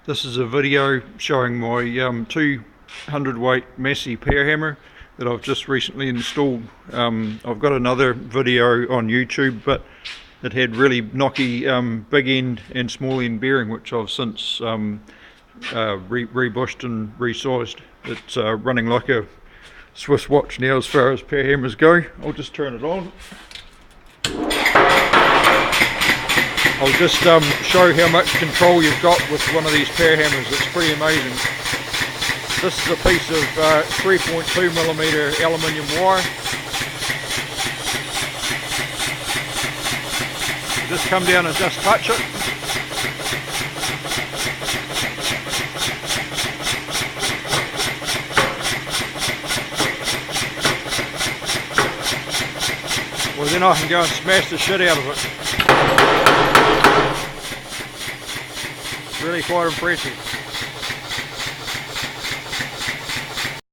This is a video showing my 200 weight Massey power hammer that I've just recently installed. I've got another video on YouTube, but it had really knocky big end and small end bearing, which I've since rebushed and resized. It's running like a Swiss watch now as far as power hammers go. I'll just turn it on. I'll just show how much control you've got with one of these power hammers. It's pretty amazing. This is a piece of 3.2mm aluminium wire. Just come down and just touch it. Well, then I can go and smash the shit out of it. Really quite impressive.